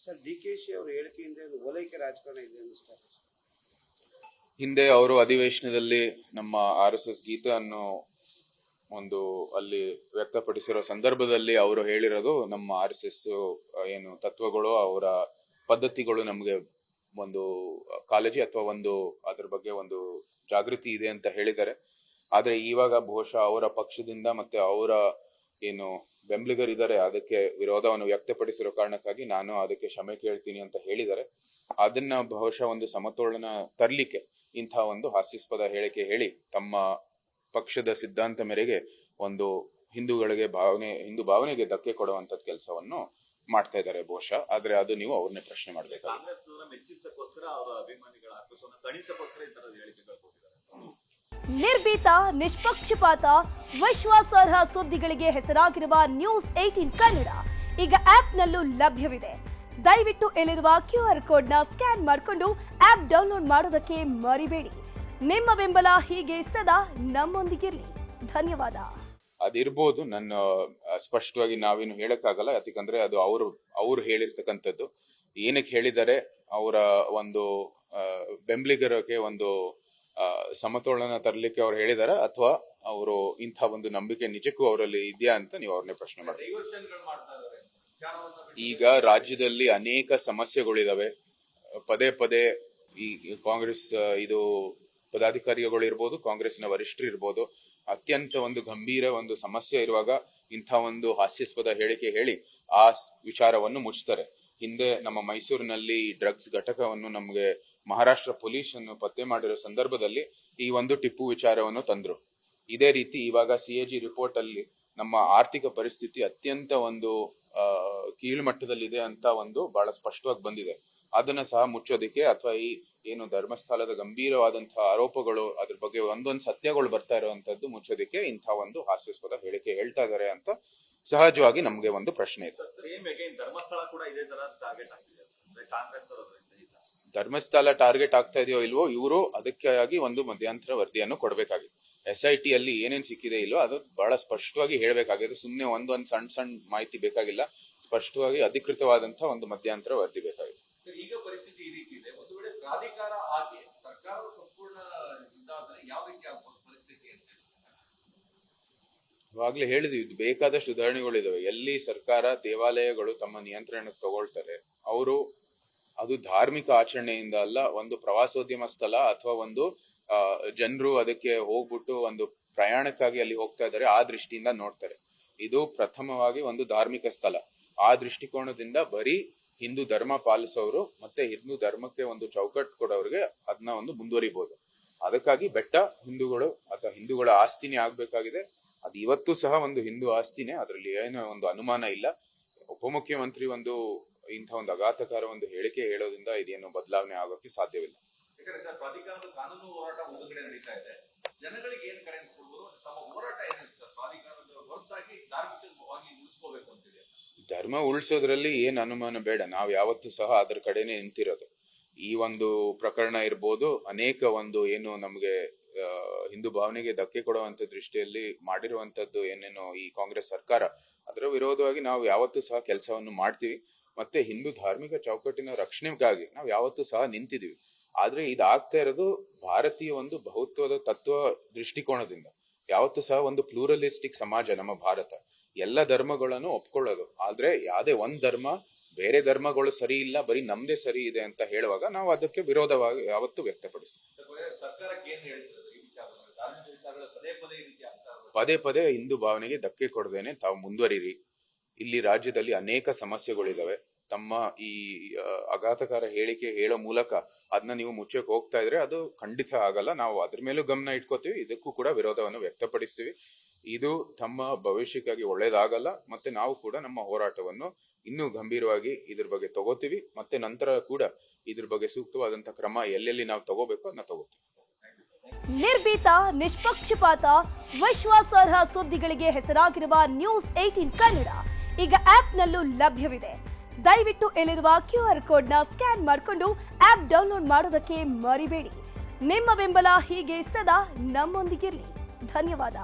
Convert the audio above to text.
Sir, ಡಿ.ಕೆ.ಶಿ ಅವರ ಹೇಳಿಕೆಯಿಂದ ಓಲೈಕೆ ರಾಜಕಾರಣ ಇದೆ ಅನ್ನಿಸ್ತಾರೆ. ಹಿಂದೆ ಅವರು ಅಧಿವೇಶನದಲ್ಲಿ ನಮ್ಮ RSS ಗೀತೆಯನ್ನು ಒಂದು ಅಲ್ಲಿ ವ್ಯಕ್ತಪಡಿಸಿರೋ ಸಂದರ್ಭದಲ್ಲಿ ಅವರು ಹೇಳಿರೋದು ನಮ್ಮ RSS ಏನು ತತ್ವಗಳು ಅವರ ಪದ್ಧತಿಗಳು ನಮಗೆ ಒಂದು ಕಾಳಜಿ ಅಥವಾ ಒಂದು ಅದ್ರ ಬಗ್ಗೆ ಒಂದು ಜಾಗೃತಿ ಇದೆ ಅಂತ ಹೇಳಿದ್ದಾರೆ. ಆದ್ರೆ ಇವಾಗ ಬಹುಶಃ ಅವರ ಪಕ್ಷದಿಂದ ಮತ್ತೆ ಅವರ ಏನು ಬೆಂಬಲಿಗರಿದ್ದಾರೆ ಅದಕ್ಕೆ ವಿರೋಧವನ್ನು ವ್ಯಕ್ತಪಡಿಸಿರೋ ಕಾರಣಕ್ಕಾಗಿ ನಾನು ಅದಕ್ಕೆ ಕ್ಷಮೆ ಕೇಳ್ತೀನಿ ಅಂತ ಹೇಳಿದ್ದಾರೆ. ಅದನ್ನ ಬಹುಶಃ ಒಂದು ಸಮತೋಲನ ತರಲಿಕ್ಕೆ ಇಂಥ ಒಂದು ಹಾಸ್ಯಾಸ್ಪದ ಹೇಳಿಕೆ ಹೇಳಿ ತಮ್ಮ ಪಕ್ಷದ ಸಿದ್ಧಾಂತ ಮೇರೆಗೆ ಒಂದು ಹಿಂದೂ ಭಾವನೆಗೆ ಧಕ್ಕೆ ಕೊಡುವಂತದ್ ಕೆಲಸವನ್ನು ಮಾಡ್ತಾ ಇದ್ದಾರೆ ಬಹುಶಃ. ಆದ್ರೆ ಅದು ನೀವು ಅವ್ರನ್ನೇ ಪ್ರಶ್ನೆ ಮಾಡ್ಬೇಕು. ನಿರ್ಭೀತ, ನಿಷ್ಪಕ್ಷಪಾತ, ವಿಶ್ವಾಸಾರ್ಹ ಸುದ್ದಿಗಳಿಗೆ ಹೆಸರಾಗಿರುವ ನ್ಯೂಸ್ 18 ಕನ್ನಡ ಈಗ ಆಪ್ನಲ್ಲೂ ಲಭ್ಯವಿದೆ. ದಯವಿಟ್ಟು ಇಲ್ಲಿರುವ QR ಕೋಡ್ನ ಸ್ಕ್ಯಾನ್ ಮಾಡಿಕೊಂಡು ಆಪ್ ಡೌನ್ಲೋಡ್ ಮಾಡೋದಕ್ಕೆ ಮರಿಬೇಡಿ. ನಿಮ್ಮ ಬೆಂಬಲ ಹೀಗೆ ಸದಾ ನಮ್ಮೊಂದಿಗಿರಲಿ. ಧನ್ಯವಾದ. ಅದಿರ್ಬೋದು, ನನ್ನ ಸ್ಪಷ್ಟವಾಗಿ ನಾವೇನು ಹೇಳಕ್ಕಾಗಲ್ಲ, ಯಾಕಂದ್ರೆ ಅದು ಅವರು ಹೇಳಿರ್ತಕ್ಕಂಥದ್ದು. ಏನಕ್ಕೆ ಹೇಳಿದ್ದಾರೆ, ಅವರ ಒಂದು ಬೆಂಬಲಿಗರಿಗೆ ಒಂದು ಸಮತೋಲನ ತರಲಿಕ್ಕೆ ಅವ್ರು ಹೇಳಿದಾರ ಅಥವಾ ಅವರು ಇಂಥ ಒಂದು ನಂಬಿಕೆ ನಿಜಕ್ಕೂ ಅವರಲ್ಲಿ ಇದೆಯಾ ಅಂತ ನೀವು ಅವ್ರನ್ನೇ ಪ್ರಶ್ನೆ ಮಾಡಿ. ಈಗ ರಾಜ್ಯದಲ್ಲಿ ಅನೇಕ ಸಮಸ್ಯೆಗಳಿದಾವೆ. ಪದೇ ಪದೇ ಈ ಕಾಂಗ್ರೆಸ್ ಇದು ಪದಾಧಿಕಾರಿಗಳು ಇರ್ಬೋದು, ಕಾಂಗ್ರೆಸ್ನ ವರಿಷ್ಠರು ಇರ್ಬೋದು, ಅತ್ಯಂತ ಒಂದು ಗಂಭೀರ ಒಂದು ಸಮಸ್ಯೆ ಇರುವಾಗ ಇಂಥ ಒಂದು ಹಾಸ್ಯಾಸ್ಪದ ಹೇಳಿಕೆ ಹೇಳಿ ಆ ವಿಚಾರವನ್ನು ಮುಚ್ತಾರೆ. ಹಿಂದೆ ನಮ್ಮ ಮೈಸೂರಿನಲ್ಲಿ ಡ್ರಗ್ಸ್ ಘಟಕವನ್ನು ನಮಗೆ ಮಹಾರಾಷ್ಟ್ರ ಪೊಲೀಸ್ ಅನ್ನು ಪತ್ತೆ ಮಾಡಿರೋ ಸಂದರ್ಭದಲ್ಲಿ ಈ ಒಂದು ಟಿಪ್ಪು ವಿಚಾರವನ್ನು ತಂದ್ರು. ಇದೇ ರೀತಿ ಇವಾಗ CAG ರಿಪೋರ್ಟ್ ಅಲ್ಲಿ ನಮ್ಮ ಆರ್ಥಿಕ ಪರಿಸ್ಥಿತಿ ಅತ್ಯಂತ ಒಂದು ಕೀಳ್ಮಟ್ಟದಲ್ಲಿದೆ ಅಂತ ಒಂದು ಬಹಳ ಸ್ಪಷ್ಟವಾಗಿ ಬಂದಿದೆ. ಅದನ್ನ ಸಹ ಮುಚ್ಚೋದಿಕ್ಕೆ ಅಥವಾ ಈ ಏನು ಧರ್ಮಸ್ಥಳದ ಗಂಭೀರವಾದಂತಹ ಆರೋಪಗಳು ಅದ್ರ ಬಗ್ಗೆ ಒಂದೊಂದು ಸತ್ಯಗಳು ಬರ್ತಾ ಇರುವಂತದ್ದು ಮುಚ್ಚೋದಿಕ್ಕೆ ಇಂಥ ಒಂದು ಹಾಸ್ಯಾಸ್ಪದ ಹೇಳಿಕೆ ಹೇಳ್ತಾ ಇದಾರೆ ಅಂತ ಸಹಜವಾಗಿ ನಮ್ಗೆ ಒಂದು ಪ್ರಶ್ನೆ ಇದೆ. ಧರ್ಮಸ್ಥಳ ಟಾರ್ಗೆಟ್ ಆಗ್ತಾ ಇದೆಯೋ ಇಲ್ವೋ, ಇವರು ಅದಕ್ಕಾಗಿ ಒಂದು ಮಧ್ಯಂತರ ವರದಿಯನ್ನು ಕೊಡಬೇಕಾಗಿದೆ. SIT ಅಲ್ಲಿ ಏನೇನ್ ಸಿಕ್ಕಿದೆ ಇಲ್ವೋ ಅದು ಬಹಳ ಸ್ಪಷ್ಟವಾಗಿ ಹೇಳ್ಬೇಕಾಗಿದೆ. ಸುಮ್ನೆ ಒಂದೊಂದು ಸಣ್ಣ ಮಾಹಿತಿ ಬೇಕಾಗಿಲ್ಲ, ಸ್ಪಷ್ಟವಾಗಿ ಅಧಿಕೃತವಾದಂತಹ ಒಂದು ಮಧ್ಯಂತರ ವರದಿ ಬೇಕಾಗಿದೆ. ಈಗ ಪರಿಸ್ಥಿತಿ ಈ ರೀತಿ ಇದೆ. ಒಂದು ವೇಳೆ ಪ್ರಾಧಿಕಾರ ಆಗಿ ಸರ್ಕಾರದ ಸಂಪೂರ್ಣ ಯಾವ ರೀತಿ ಪರಿಸ್ಥಿತಿ ಅಂತ ಇವಾಗ್ಲೇ ಹೇಳಿದ್ವಿ, ಬೇಕಾದಷ್ಟು ಉದಾಹರಣೆಗಳಿದಾವೆ. ಎಲ್ಲಿ ಸರ್ಕಾರ ದೇವಾಲಯಗಳು ತಮ್ಮ ನಿಯಂತ್ರಣಕ್ಕೆ ತಗೊಳ್ತಾರೆ, ಅವರು ಅದು ಧಾರ್ಮಿಕ ಆಚರಣೆಯಿಂದ ಅಲ್ಲ, ಒಂದು ಪ್ರವಾಸೋದ್ಯಮ ಸ್ಥಳ ಅಥವಾ ಒಂದು ಜನರು ಅದಕ್ಕೆ ಹೋಗ್ಬಿಟ್ಟು ಒಂದು ಪ್ರಯಾಣಕ್ಕಾಗಿ ಅಲ್ಲಿ ಹೋಗ್ತಾ ಇದ್ದಾರೆ ಆ ದೃಷ್ಟಿಯಿಂದ ನೋಡ್ತಾರೆ. ಇದು ಪ್ರಥಮವಾಗಿ ಒಂದು ಧಾರ್ಮಿಕ ಸ್ಥಳ. ಆ ದೃಷ್ಟಿಕೋನದಿಂದ ಬರೀ ಹಿಂದೂ ಧರ್ಮ ಪಾಲಿಸೋರು ಮತ್ತೆ ಹಿಂದೂ ಧರ್ಮಕ್ಕೆ ಒಂದು ಚೌಕಟ್ಟು ಕೊಡೋರಿಗೆ ಅದನ್ನ ಒಂದು ಮುಂದುವರಿಬಹುದು. ಅದಕ್ಕಾಗಿ ಬೆಟ್ಟ ಹಿಂದೂಗಳು ಅಥವಾ ಹಿಂದೂಗಳ ಆಸ್ತಿನೇ ಆಗ್ಬೇಕಾಗಿದೆ. ಅದು ಇವತ್ತು ಸಹ ಒಂದು ಹಿಂದೂ ಆಸ್ತಿನೇ, ಅದರಲ್ಲಿ ಏನೋ ಒಂದು ಅನುಮಾನ ಇಲ್ಲ. ಉಪಮುಖ್ಯಮಂತ್ರಿ ಒಂದು ಇಂಥ ಒಂದು ಅಘಾತಕಾರ ಒಂದು ಹೇಳಿಕೆ ಹೇಳೋದ್ರಿಂದ ಇದೇನು ಬದಲಾವಣೆ ಆಗೋಕ್ಕೆ ಸಾಧ್ಯವಿಲ್ಲ. ಪ್ರಾಧಿಕಾರದ ಕಾನೂನು ಹೋರಾಟ ಮುಂದುಗಡೆ ನಡೀತಾ ಇದೆ. ಜನಗಳಿಗೆ ಏನ್ ಕರೆ ಕೊಡ್ಬೋದು, ತಮ್ಮ ಹೋರಾಟ ಏನಿದೆ ಸರ್? ಪ್ರಾಧಿಕಾರದ ಹೊರತಾಗಿ ಧಾರ್ಮಿಕವಾಗಿ ಉಳಿಸ್ಕೋಬೇಕು ಅಂತಿದೆ. ಧರ್ಮ ಉಳಿಸೋದ್ರಲ್ಲಿ ಏನ್ ಅನುಮಾನ ಬೇಡ, ನಾವು ಯಾವತ್ತೂ ಸಹ ಅದರ ಕಡೆನೆ ನಿಂತಿರೋದು. ಈ ಒಂದು ಪ್ರಕರಣ ಇರ್ಬೋದು, ಅನೇಕ ಒಂದು ಏನು ನಮ್ಗೆ ಹಿಂದೂ ಭಾವನೆಗೆ ಧಕ್ಕೆ ಕೊಡುವಂತ ದೃಷ್ಟಿಯಲ್ಲಿ ಮಾಡಿರುವಂತದ್ದು ಏನೇನೋ ಈ ಕಾಂಗ್ರೆಸ್ ಸರ್ಕಾರ, ಅದರ ವಿರೋಧವಾಗಿ ನಾವು ಯಾವತ್ತೂ ಸಹ ಕೆಲಸವನ್ನು ಮಾಡ್ತೀವಿ. ಮತ್ತೆ ಹಿಂದೂ ಧಾರ್ಮಿಕ ಚೌಕಟ್ಟಿನ ರಕ್ಷಣೆಗಾಗಿ ನಾವು ಯಾವತ್ತೂ ಸಹ ನಿಂತಿದೀವಿ. ಆದ್ರೆ ಇದಾಗ್ತಾ ಇರೋದು ಭಾರತೀಯ ಒಂದು ಬಹುತ್ವದ ತತ್ವ ದೃಷ್ಟಿಕೋನದಿಂದ. ಯಾವತ್ತೂ ಸಹ ಒಂದು ಪ್ಲೂರಲಿಸ್ಟಿಕ್ ಸಮಾಜ ನಮ್ಮ ಭಾರತ, ಎಲ್ಲ ಧರ್ಮಗಳನ್ನು ಒಪ್ಕೊಳ್ಳೋದು. ಆದ್ರೆ ಯಾವ್ದೇ ಒಂದ್ ಧರ್ಮ ಬೇರೆ ಧರ್ಮಗಳು ಸರಿ ಇಲ್ಲ, ಬರೀ ನಮ್ದೇ ಸರಿ ಇದೆ ಅಂತ ಹೇಳುವಾಗ ನಾವು ಅದಕ್ಕೆ ವಿರೋಧವಾಗಿ ಯಾವತ್ತೂ ವ್ಯಕ್ತಪಡಿಸ್ತೀವಿ. ಪದೇ ಪದೇ ಹಿಂದೂ ಭಾವನೆಗೆ ಧಕ್ಕೆ ಕೊಡದೇನೆ ತಾವು ಮುಂದುವರಿರಿ. ಇಲ್ಲಿ ರಾಜ್ಯದಲ್ಲಿ ಅನೇಕ ಸಮಸ್ಯೆಗಳಿದಾವೆ. ತಮ್ಮ ಈ ಆಘಾತಕಾರ ಹೇಳಿಕೆ ಹೇಳೋ ಮೂಲಕ ಅದನ್ನ ನೀವು ಮುಚ್ಚಕ್ಕೆ ಹೋಗ್ತಾ ಇದ್ರೆ ಅದು ಖಂಡಿತ ಆಗಲ್ಲ. ನಾವು ಅದ್ರ ಮೇಲೂ ಗಮನ ಇಟ್ಕೋತೀವಿ, ಇದಕ್ಕೂ ಕೂಡ ವಿರೋಧವನ್ನು ವ್ಯಕ್ತಪಡಿಸ್ತೀವಿ. ಇದು ತಮ್ಮ ಭವಿಷ್ಯಕ್ಕಾಗಿ ಒಳ್ಳೇದಾಗಲ್ಲ. ಮತ್ತೆ ನಾವು ಕೂಡ ನಮ್ಮ ಹೋರಾಟವನ್ನು ಇನ್ನೂ ಗಂಭೀರವಾಗಿ ಇದ್ರ ಬಗ್ಗೆ ತಗೋತೀವಿ. ಮತ್ತೆ ನಂತರ ಕೂಡ ಇದ್ರ ಬಗ್ಗೆ ಸೂಕ್ತವಾದಂತ ಕ್ರಮ ಎಲ್ಲೆಲ್ಲಿ ನಾವು ತಗೋಬೇಕು ಅದನ್ನ ತಗೋತೀವಿ. ನಿರ್ಭೀತ, ನಿಷ್ಪಕ್ಷಪಾತ, ವಿಶ್ವಾಸಾರ್ಹ ಸುದ್ದಿಗಳಿಗೆ ಹೆಸರಾಗಿರುವ ನ್ಯೂಸ್ 18 ಕನ್ನಡ ಈಗ ಆಪ್ನಲ್ಲೂ ಲಭ್ಯವಿದೆ. ದಯವಿಟ್ಟು ಇಲ್ಲಿರುವ QR ಕೋಡ್ನ ಸ್ಕ್ಯಾನ್ ಮಾಡಿಕೊಂಡು ಆಪ್ ಡೌನ್ಲೋಡ್ ಮಾಡೋದಕ್ಕೆ ಮರಿಬೇಡಿ. ನಿಮ್ಮ ಬೆಂಬಲ ಹೀಗೆ ಸದಾ ನಮ್ಮೊಂದಿಗಿರಲಿ. ಧನ್ಯವಾದ.